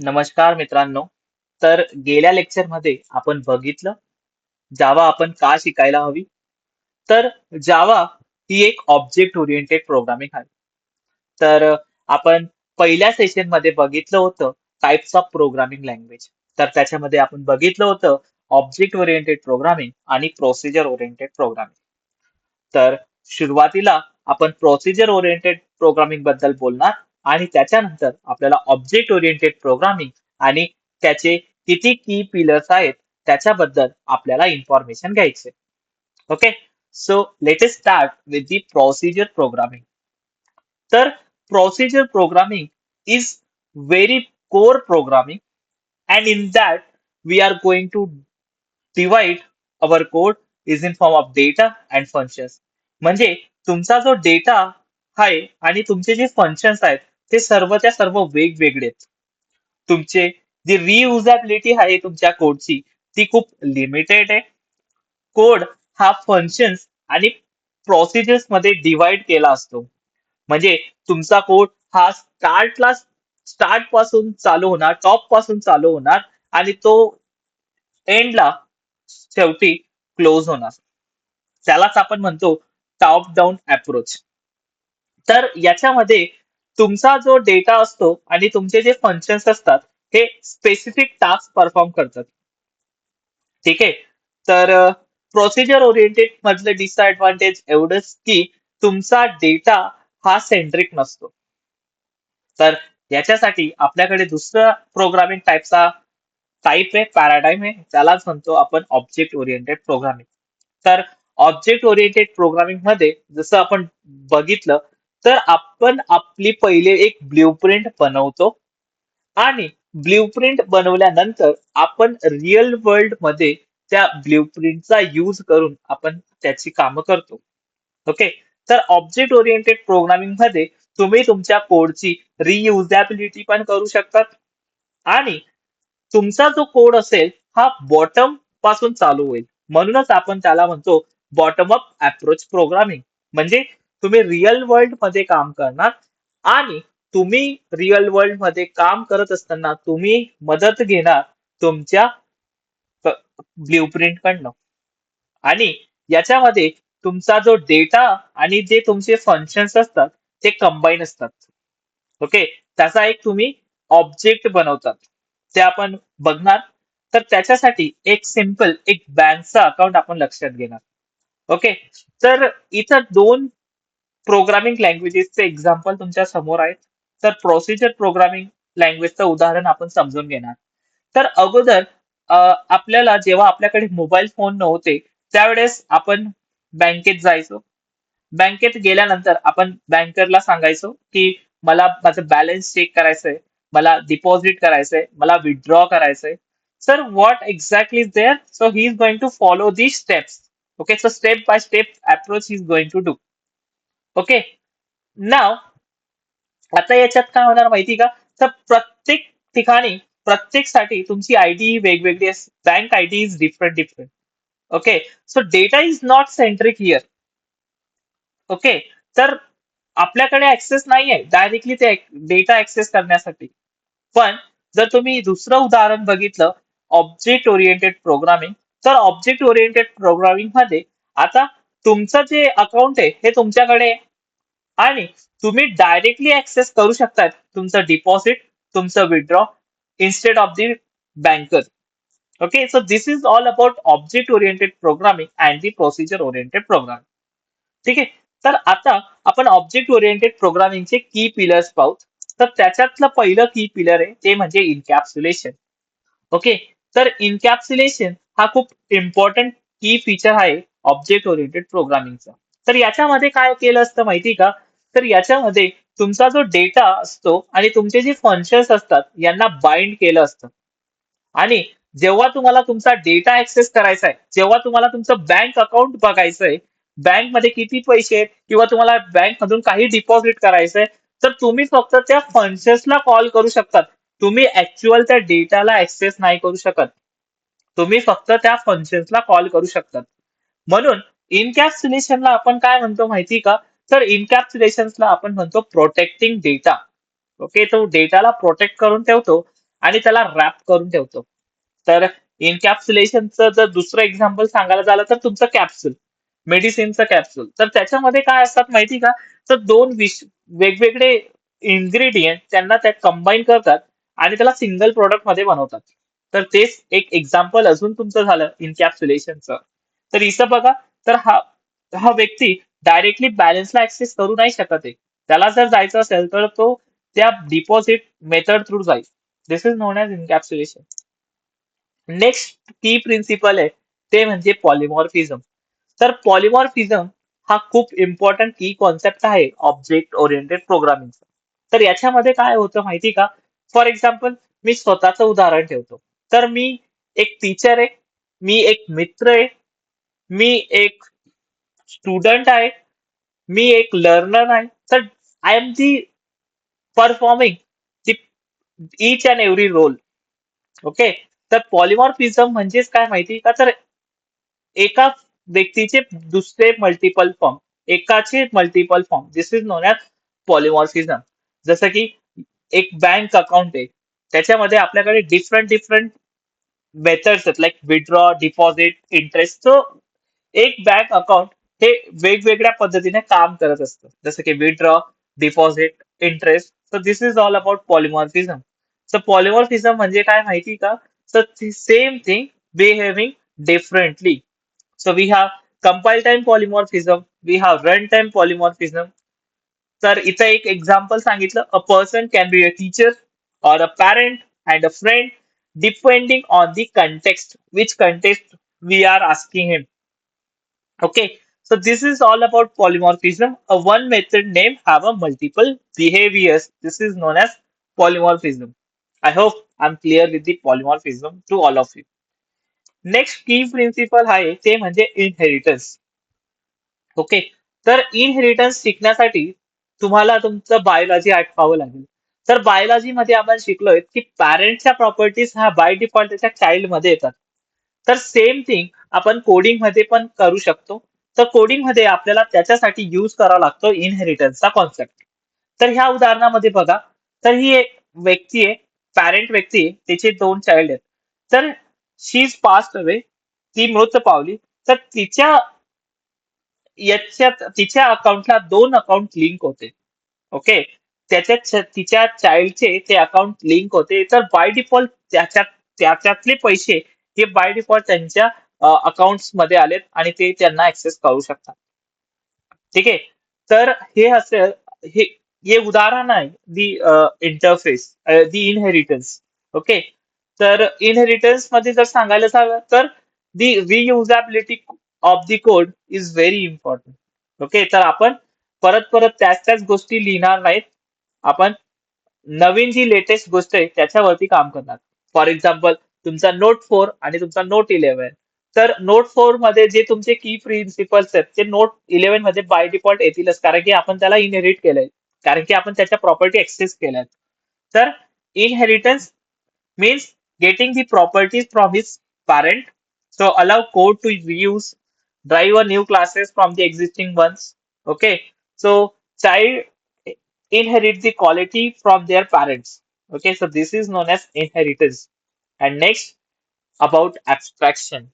नमस्कार मित्रांनो. तर गेल्या लेक्चरमध्ये आपण बघितलं जावा आपण का शिकायला हवी. तर जावा ही एक ऑब्जेक्ट ओरिएंटेड प्रोग्रामिंग आहे. तर आपण पहिल्या सेशनमध्ये बघितलं होतं टाइप्स ऑफ प्रोग्रामिंग लँग्वेज. तर त्याच्यामध्ये आपण बघितलं होतं ऑब्जेक्ट ओरिएंटेड प्रोग्रामिंग आणि प्रोसिजर ओरिएंटेड प्रोग्रामिंग. तर सुरुवातीला आपण प्रोसिजर ओरिएंटेड प्रोग्रामिंग बद्दल बोलणार आणि त्याच्यानंतर आपल्याला ऑब्जेक्ट ओरिएंटेड प्रोग्रामिंग आणि त्याचे किती की पिलर्स आहेत त्याच्याबद्दल आपल्याला इन्फॉर्मेशन घ्यायचे. Okay, so let us start with the procedure programming. तर procedure programming is very core programming, and in that we are going to divide our code is in form of data and functions. म्हणजे तुमचा जो data आहे आणि तुमचे जे functions आहेत ते सर्वच्या सर्व वेगवेगळे आहेत. तुमचे जी रियुजेबिलिटी आहे तुमच्या कोडची ती खूप लिमिटेड आहे. कोड हा फंक्शन्स आणि प्रोसिजर्स मध्ये डिवाइड केला असतो. म्हणजे तुमचा कोड हा स्टार्ट पासून चालू होणार, टॉप पासून चालू होणार आणि तो एंडला शेवटी क्लोज होणार. त्यालाच आपण म्हणतो टॉप डाउन अप्रोच. तर याच्यामध्ये तुमचा जो डेटा असतो आणि तुमचे जे फंक्शन्स असतात हे स्पेसिफिक टास्क परफॉर्म करतात. ठीक आहे. तर प्रोसिजर ओरिएंटेड मधलं डिसएडव्हान्टेज एवढंच की तुमचा डेटा हा सेंट्रिक नसतो. तर याच्यासाठी आपल्याकडे दुसरा प्रोग्रामिंग टाईप आहे, पॅराडाइम आहे, त्यालाच म्हणतो आपण ऑब्जेक्ट ओरिएंटेड प्रोग्रामिंग. तर ऑब्जेक्ट ओरिएंटेड प्रोग्रामिंग मध्ये जसं आपण बघितलं तर आपण आपली पहिले एक ब्ल्यूप्रिंट बनवतो आणि ब्ल्यूप्रिंट बनवल्यानंतर आपण रिअल वर्ल्ड मध्ये त्या ब्ल्यूप्रिंटचा यूज करून आपण त्याची कामं करतो. ओके, तर ऑब्जेक्ट ओरिएंटेड प्रोग्रामिंग मध्ये तुम्ही तुमच्या कोडची रियुजेबिलिटी पण करू शकतात आणि तुमचा जो कोड असेल हा बॉटम पासून चालू होईल. म्हणूनच आपण त्याला म्हणतो बॉटम अप अप्रोच प्रोग्रामिंग. म्हणजे तुम्ही रिअल वर्ल्ड मध्ये काम करणार आणि तुम्ही रिअल वर्ल्ड मध्ये काम करत असताना तुम्ही मदत घेणार तुमच्या ब्ल्यूप्रिंट कडनं आणि याच्यामध्ये तुमचा जो डेटा आणि जे तुमचे फंक्शन्स असतात ते कंबाईन असतात. ओके, त्याचा एक तुम्ही ऑब्जेक्ट बनवतात ते आपण बघणार. तर त्याच्यासाठी एक सिंपल एक बँकचा अकाउंट आपण लक्षात घेणार. ओके, तर इथं दोन प्रोग्रामिंग लँग्वेजेसचे एक्झाम्पल तुमच्या समोर आहेत. तर प्रोसिजर प्रोग्रामिंग लँग्वेजचं उदाहरण आपण समजून घेणार. तर अगोदर आपल्याला जेव्हा आपल्याकडे मोबाईल फोन नव्हते त्यावेळेस आपण बँकेत जायचो. बँकेत गेल्यानंतर आपण बँकरला सांगायचो की मला माझं बॅलन्स चेक करायचंय, मला डिपॉझिट करायचंय, मला विथड्रॉ करायचंय. Sir what exactly is there, so he is going to follow the steps. Okay, so step by step approach he is going to do. Okay, now आता याच्यात काय होणार माहिती का, तर प्रत्येक ठिकाणी प्रत्येकसाठी तुमची आयडी वेगवेगळी असते. Bank ID is different different. Okay, so data is not centric here. Okay, तर आपल्याकडे ऍक्सेस नाहीये डायरेक्टली ते डेटा ऍक्सेस करण्यासाठी. पण जर तुम्ही दुसरं उदाहरण बघितलं ऑब्जेक्ट ओरिएंटेड प्रोग्रामिंग, तर ऑब्जेक्ट ओरिएंटेड प्रोग्रामिंग मध्ये आता तुमचं जे अकाउंट आहे हे तुमच्याकडे आहे आणि तुम्ही डायरेक्टली ऍक्सेस करू शकता तुमचं डिपॉझिट, तुमचं withdraw instead of the banker. Okay, so this is all about object oriented programming and the procedure oriented programming. ठीक आहे. तर आता आपण ऑब्जेक्ट ओरिएंटेड प्रोग्रामिंगचे की पिलर्स पाहू. तर त्याच्यातलं पहिलं की पिलर आहे ते म्हणजे इनकॅप्सुलेशन. ओके, तर इनकॅप्सुलेशन हा खूप इम्पॉर्टंट की फीचर आहे ऑब्जेक्ट ओरिएंटेड प्रोग्रामिंगचा. तर याच्यामध्ये काय केलं असतं माहिती का, तर याच्यामध्ये तुमचा जो डेटा असतो आणि तुमचे जे फंक्शन्स असतात यांना बाइंड केलं असतं आणि जेव्हा तुम्हाला तुमचा डेटा ऍक्सेस करायचा आहे, जेव्हा तुम्हाला तुमचं बँक अकाउंट बघायचंय, बँकमध्ये किती पैसे आहेत किंवा तुम्हाला बँक मधून काही डिपॉझिट करायचंय, तर तुम्ही फक्त त्या फंक्शन्सला कॉल करू शकतात. तुम्ही ऍक्च्युअल त्या डेटाला ऍक्सेस नाही करू शकत. तुम्ही फक्त त्या फंक्शन्सला कॉल करू शकतात. म्हणून इनकॅप्सुलेशनला आपण काय म्हणतो माहिती का, तर इनकॅप्सुलेशनला आपण म्हणतो प्रोटेक्टिंग डेटा. ओके, तो डेटाला प्रोटेक्ट करून ठेवतो आणि त्याला रॅप करून ठेवतो. तर इनकॅप्सुलेशनचं जर दुसरं एक्झाम्पल सांगायला झालं तर तुमचं कॅप्सूल, मेडिसिनचं कॅप्सूल. तर त्याच्यामध्ये काय असतात माहिती का? तर दोन वेगवेगळे इन्ग्रेडियंट त्यांना त्यात कंबाईन करतात आणि त्याला सिंगल प्रॉडक्ट मध्ये बनवतात. तर तेच एक एक्झाम्पल अजून तुमचं झालं इनकॅप्सुलेशनचं. तर इथं बघा, तर हा हा व्यक्ती डायरेक्टली बॅलन्सला ऍक्सेस करू नाही शकत आहे. त्याला जर जायचं असेल तर तो त्या डिपॉझिट मेथड थ्रू जाईल. दिस इज नोन ॲज इनकॅप्सुलेशन. नेक्स्ट की प्रिन्सिपल आहे ते म्हणजे पॉलिमॉर्फिझम. तर पॉलिमॉर्फिझम हा खूप इम्पॉर्टंट की कॉन्सेप्ट आहे ऑब्जेक्ट ओरिएंटेड प्रोग्रामिंगचा. तर याच्यामध्ये काय होतं माहिती का? फॉर एक्झाम्पल मी स्वतःचं उदाहरण ठेवतो. तर मी एक टीचर आहे, मी एक मित्र आहे, मी एक स्टुडंट आहे, मी एक लर्नर आहे. तर I am the performing the each and every role. Okay. तर पॉलिमॉर्फिझम म्हणजेच काय माहिती का? तर एका व्यक्तीचे दुसरे मल्टिपल फॉर्म, एकाचे multiple form, this is known as polymorphism. जसं की एक बँक अकाउंट आहे, त्याच्यामध्ये आपल्याकडे डिफरंट डिफरंट मेथड्स आहेत, like withdraw, deposit, interest. So एक बँक अकाउंट हे वेगवेगळ्या पद्धतीने काम करत असतं, जसं की विथड्रॉ, deposit, interest. So this is all about polymorphism. So polymorphism म्हणजे काय माहिती का? So same thing behaving differently. So we have compile time polymorphism, we have runtime polymorphism. तर इथं एक एक्झाम्पल सांगितलं, a person can be a teacher or a parent and a friend depending on the context, which context we are asking him. Okay, so this is all about polymorphism. A one method name have a multiple behaviors. This is known as polymorphism. I hope I'm clear with the polymorphism to all of you. Next की principal आहे ते म्हणजे inheritance. Okay. तर inheritance शिकण्यासाठी तुम्हाला तुमचं biology आठवावं लागेल. तर बायोलॉजी मध्ये आपण शिकलोय की पॅरेंटच्या प्रॉपर्टीज ह्या बाय डिफॉल्ट त्याच्या चाइल्ड मध्ये येतात. तर सेम थिंग आपण कोडिंग मध्ये पण करू शकतो. तर कोडिंग मध्ये आपल्याला त्याच्यासाठी यूज करावा लागतो इनहेरिटन्सचा कॉन्सेप्ट. तर ह्या उदाहरणामध्ये बघा, तर ही एक व्यक्ती आहे, पॅरेंट व्यक्ती आहे, तिचे दोन चाइल्ड आहेत. तर शी इज पास्ट अवे, ती मृत पावली. तर याच्यात तिच्या अकाउंटला दोन अकाउंट लिंक होते. ओके. तिच्या चाइल्डचे ते अकाउंट लिंक होते. तर बाय डिफॉल्ट त्याच्यातले पैसे हे बाय डिफॉल्ट त्यांच्या अकाउंट्स मध्ये आलेत आणि ते त्यांना ऍक्सेस करू शकतात. ठीक आहे. तर हे असं हे हे उदाहरण आहे the interface, the inheritance. Okay. तर इनहेरिटन्स मध्ये जर सांगायला झालं तर the reusability of the code is very important. Okay. तर आपण परत परत त्याच त्याच गोष्टी लिहिणार नाहीत. आपण नवीन जी लेटेस्ट गोष्ट आहे त्याच्यावरती काम करणार. फॉर एक्झाम्पल तुमचा नोट 4 आणि तुमचा नोट 11. तर नोट 4 मध्ये जे तुमचे की प्रिन्सिपल्स आहेत ते नोट 11 मध्ये बाय डिफॉल्ट येतीलच, कारण की आपण त्याला इनहेरिट केलंय, कारण की आपण त्याच्या प्रॉपर्टी ऍक्सेस केल्यात. तर inheritance means getting the properties from his parent. So allow code to reuse, drive a new classes from the existing ones. Okay. So child inherit the quality from their parents. Okay. So this is known as inheritance. And next about abstraction.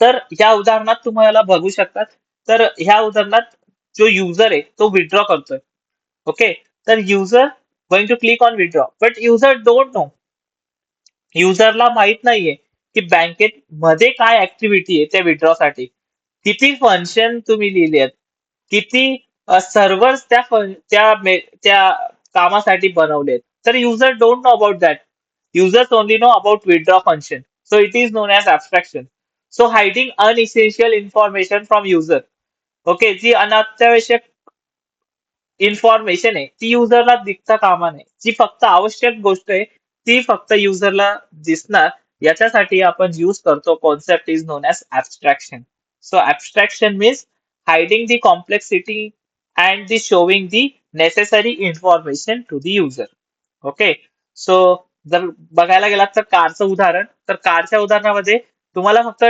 तर ह्या उदाहरणात तुम्हाला बघू शकतात. तर ह्या उदाहरणात जो युजर आहे तो विथड्रॉ करतोय. ओके. तर user going to click on withdraw, but user don't know, युजरला माहित नाहीये की बँकेत मध्ये काय ऍक्टिव्हिटी आहे त्या विड्रॉसाठी, किती फंक्शन तुम्ही लिहिले आहेत, किती सर्व्हर्स त्या कामासाठी बनवलेत. तर user don't know about that. Users only know about withdraw function. So it is known as abstraction. So hiding unessential information from user. Okay. जी अनावश्यक इन्फॉर्मेशन आहे ती युजरला दिसता कामा नये. जी फक्त आवश्यक गोष्ट आहे ती फक्त युजरला दिसणार. याच्यासाठी आपण यूज करतो concept is known as abstraction. So abstraction means hiding the complexity and the showing the necessary information to the user. Okay. So जर बघायला गेलात तर कारचं उदाहरण, तर कारच्या उदाहरणामध्ये तुम्हाला फक्त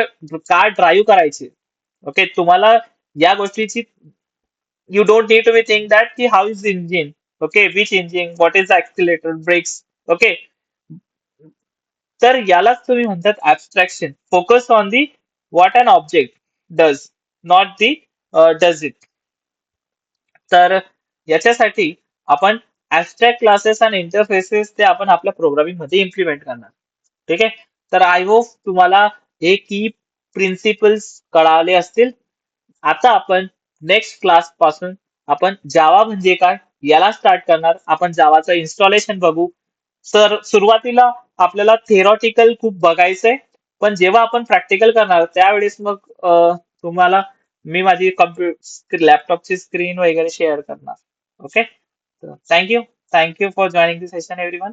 कार ड्राईव्ह करायची. ओके. तुम्हाला या गोष्टीची you don't need to be think that ki how is the engine, okay, which engine, what is the accelerator, brakes. Okay. तर यालाच तुम्ही म्हणतात abstraction. Focus on the what an object does, not the does it. तर याच्यासाठी आपण abstract classes आणि interfaces ते आपण आपल्या प्रोग्रामिंग मध्ये इम्प्लिमेंट करणार. ठीक आहे. तर आय होप तुम्हाला हे की प्रिन्सिपल्स कळाले असतील. आता आपण नेक्स्ट क्लास पासून आपण जावा म्हणजे काय याला स्टार्ट करणार. आपण जावाचं इन्स्टॉलेशन बघू. तर सुरुवातीला आपल्याला थेरॉटिकल खूप बघायचंय, पण जेव्हा आपण प्रॅक्टिकल करणार त्यावेळेस मग तुम्हाला मी माझी लॅपटॉपची स्क्रीन वगैरे शेअर करणार. Okay. Thank you. Thank you for joining the session everyone.